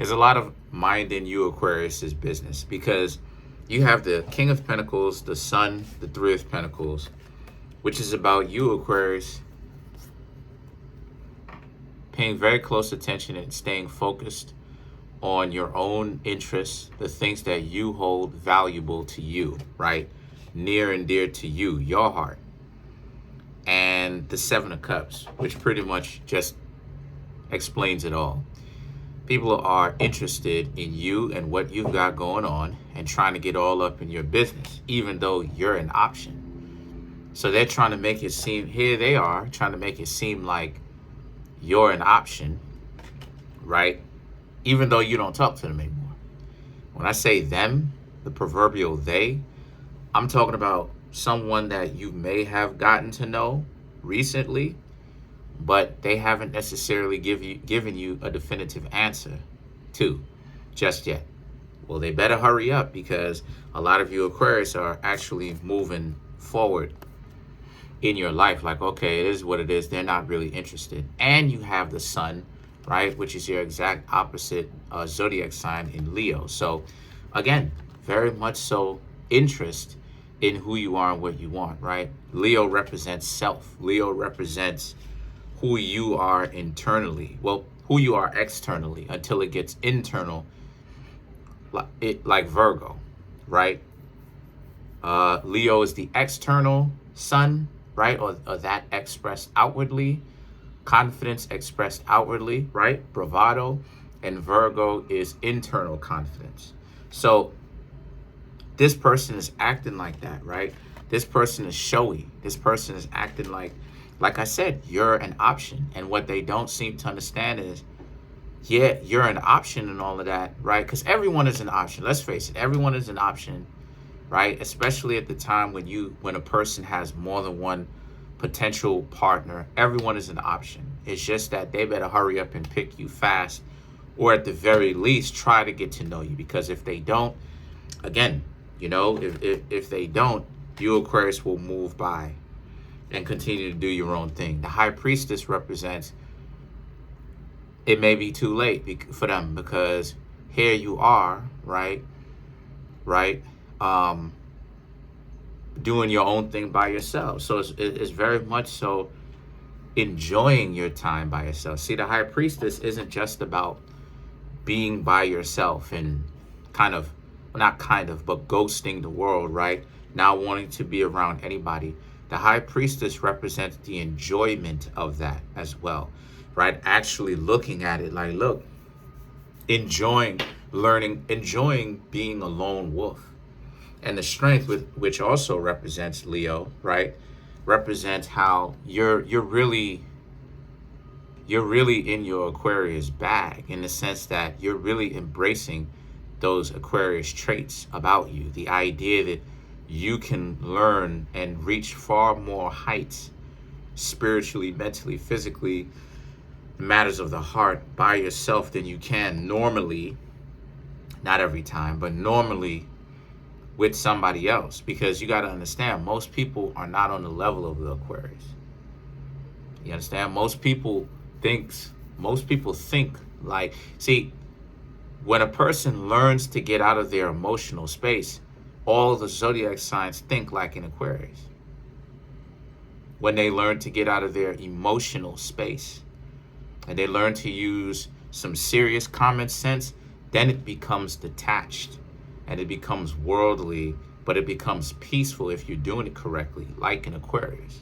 There's a lot of mind in you, Aquarius's business, because you have the King of Pentacles, the Sun, the Three of Pentacles, which is about you, Aquarius, paying very close attention and staying focused on your own interests, the things that you hold valuable to you, right? Near and dear to you, your heart. And the Seven of Cups, which pretty much just explains it all. People are interested in you and what you've got going on and trying to get all up in your business, even though you're an option. So they're trying to make it seem, here they are, trying to make it seem like you're an option, right? Even though you don't talk to them anymore. When I say them, the proverbial they, I'm talking about someone that you may have gotten to know recently, but they haven't necessarily given you a definitive answer to just yet. Well, they better hurry up, because a lot of you Aquarius are actually moving forward in your life. Like, okay, it is what it is. They're not really interested. And you have the Sun, right, which is your exact opposite zodiac sign in Leo. So again, very much so interest in who you are and what you want, right? Leo represents self. Leo represents who you are internally. Well, who you are externally until it gets internal, like Virgo, right? Leo is the external sun, right? Or that expressed outwardly. Confidence expressed outwardly, right? Bravado. And Virgo is internal confidence. So this person is acting like that, right? This person is showy. This person is acting like I said, you're an option. And what they don't seem to understand is, yeah, you're an option and all of that, right? Because everyone is an option. Let's face it, everyone is an option, right? Especially at the time when a person has more than one potential partner, everyone is an option. It's just that they better hurry up and pick you fast, or at the very least try to get to know you. Because if they don't, again, you know, if they don't, you Aquarius will move by and continue to do your own thing. The High Priestess represents, it may be too late for them, because here you are, right, doing your own thing by yourself. So it's very much so enjoying your time by yourself. See, the High Priestess isn't just about being by yourself and but ghosting the world, right? Not wanting to be around anybody. The High Priestess represents the enjoyment of that as well, right? Actually looking at it like, look, enjoying, learning, enjoying being a lone wolf. And the strength, which also represents Leo, right? Represents how you're really in your Aquarius bag, in the sense that you're really embracing those Aquarius traits about you. The idea that you can learn and reach far more heights spiritually, mentally, physically, matters of the heart by yourself than you can normally, not every time, but normally with somebody else. Because you got to understand, most people are not on the level of the Aquarius. You understand? Most people think like, see, when a person learns to get out of their emotional space, all the zodiac signs think like an Aquarius. When they learn to get out of their emotional space and they learn to use some serious common sense, then it becomes detached and it becomes worldly, but it becomes peaceful if you're doing it correctly, like an Aquarius.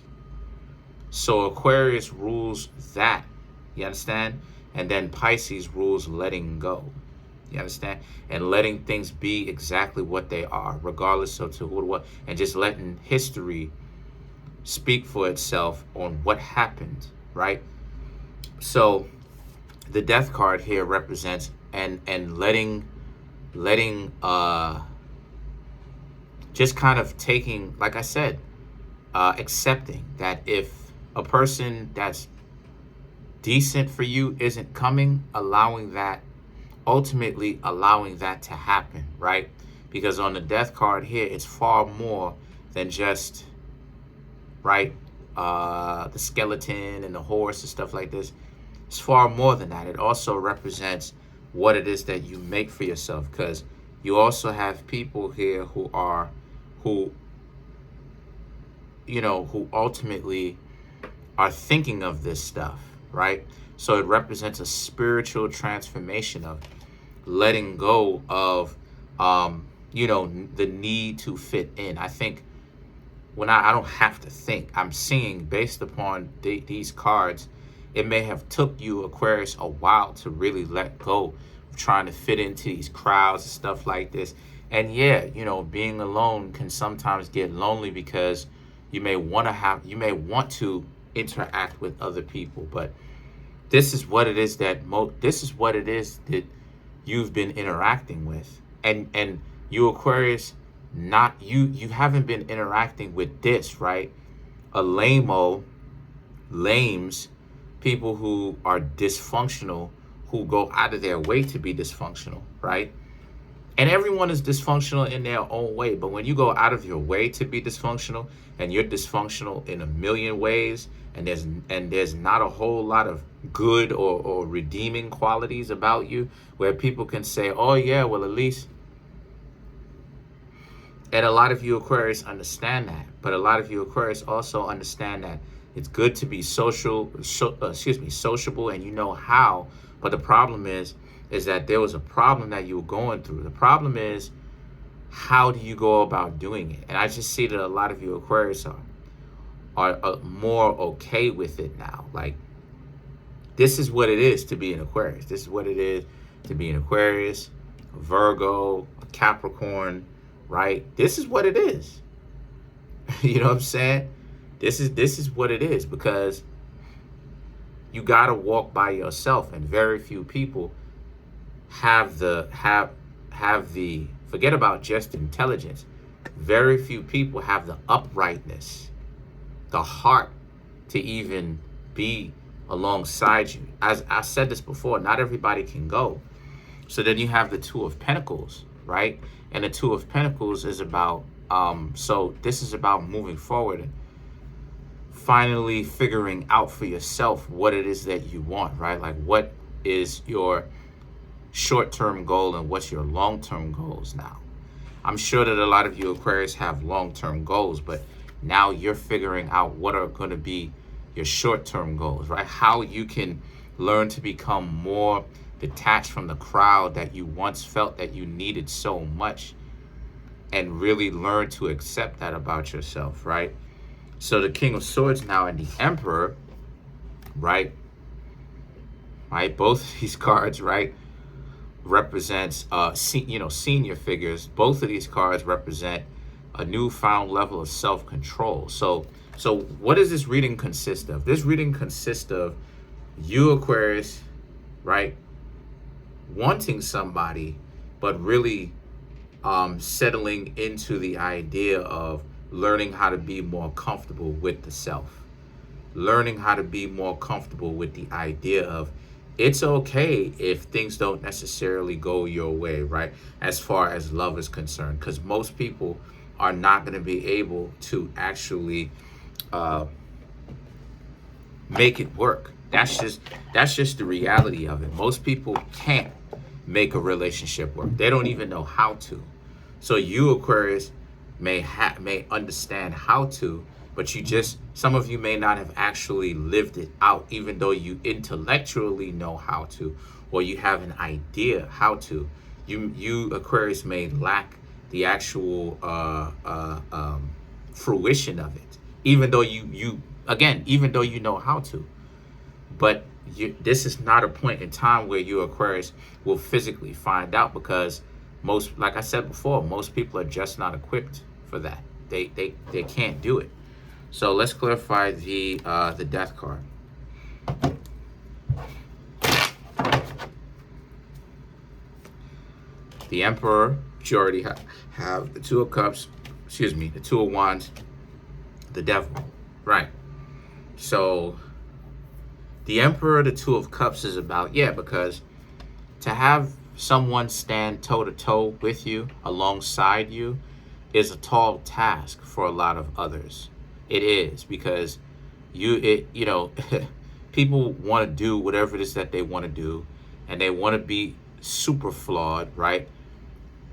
So Aquarius rules that, you understand? And then Pisces rules letting go. You understand? And letting things be exactly what they are, regardless of to who or what, and just letting history speak for itself on what happened, right? So the Death card here represents and letting just kind of taking, like I said, accepting that if a person that's decent for you isn't coming, ultimately allowing that to happen, right? Because on the Death card here, it's far more than just, right, the skeleton and the horse and stuff like this. It's far more than that. It also represents what it is that you make for yourself, because you also have people here who who ultimately are thinking of this stuff, right? So it represents a spiritual transformation of letting go of the need to fit in. I think when I don't have to think, I'm seeing based upon these cards, it may have took you, Aquarius, a while to really let go of trying to fit into these crowds and stuff like this. And yeah, being alone can sometimes get lonely, because you may want to interact with other people, but this is what it is that you've been interacting with. And you, Aquarius, not you haven't been interacting with this, right? A lames, people who are dysfunctional, who go out of their way to be dysfunctional, right? And everyone is dysfunctional in their own way, but when you go out of your way to be dysfunctional, and you're dysfunctional in a million ways, and there's not a whole lot of good or redeeming qualities about you, where people can say, oh yeah, well, at least. And a lot of you, Aquarius, understand that, but a lot of you, Aquarius, also understand that it's good to be sociable, and you know how. But the problem is that there was a problem that you were going through. The problem is, how do you go about doing it? And I just see that a lot of you, Aquarius, are more okay with it now. Like, this is what it is to be an Aquarius. This is what it is to be an Aquarius, a Virgo, a Capricorn, right? This is what it is. You know what I'm saying? This is what it is, because you got to walk by yourself, and very few people have the forget about just intelligence. Very few people have the uprightness, the heart to even be alongside you. As I said this before, not everybody can go. So then you have the Two of Pentacles, right? And the Two of Pentacles is about, so this is about moving forward and finally figuring out for yourself what it is that you want, right? Like, what is your short-term goal and what's your long-term goals now? I'm sure that a lot of you, Aquarius, have long-term goals, but now you're figuring out what are going to be your short-term goals, right? How you can learn to become more detached from the crowd that you once felt that you needed so much, and really learn to accept that about yourself, right? So the King of Swords now and the Emperor, right? Both of these cards, right, represents senior figures. Both of these cards represent a newfound level of self-control. So what does this reading consist of? This reading consists of you, Aquarius, right, wanting somebody, but really settling into the idea of learning how to be more comfortable with the self, learning how to be more comfortable with the idea of it's okay if things don't necessarily go your way, right? As far as love is concerned, because most people are not going to be able to actually make it work. That's just the reality of it. Most people can't make a relationship work. They don't even know how to. So you, Aquarius, may understand how to, but some of you may not have actually lived it out, even though you intellectually know how to, or you have an idea how to. You Aquarius may lack the actual fruition of it, even though even though you know how to. But this is not a point in time where you, Aquarius, will physically find out, because like I said before, most people are just not equipped for that. They can't do it. So let's clarify the Death card. The Emperor, which you already have the Two of Cups, the Two of Wands, the Devil, right? So the Emperor, the Two of Cups is about, because to have someone stand toe-to-toe with you, alongside you, is a tall task for a lot of others. It is, because people want to do whatever it is that they want to do, and they want to be super flawed, right?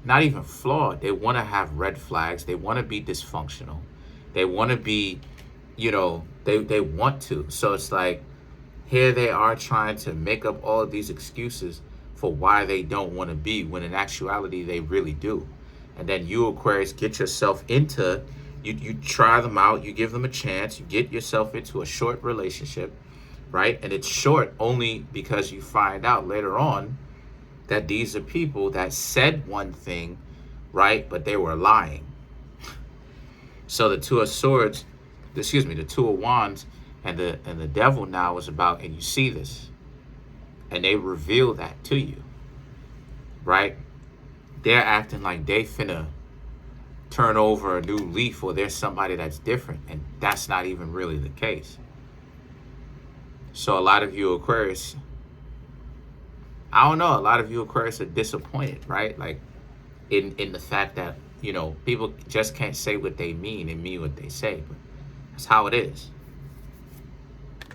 Not even flawed. They want to have red flags. They want to be dysfunctional. They want to be, they want to. So it's like, here they are trying to make up all of these excuses for why they don't want to be, when in actuality, they really do. And then you, Aquarius, get yourself into, you try them out, you give them a chance, you get yourself into a short relationship, right? And it's short only because you find out later on that these are people that said one thing, right? But they were lying. So the Two of Swords, the Two of Wands and the Devil now is about, and you see this, and they reveal that to you, right? They're acting like they finna turn over a new leaf, or there's somebody that's different, and that's not even really the case. So a lot of you Aquarius, I don't know, a lot of you Aquarius are disappointed, right? Like in the fact that, people just can't say what they mean and mean what they say. But that's how it is.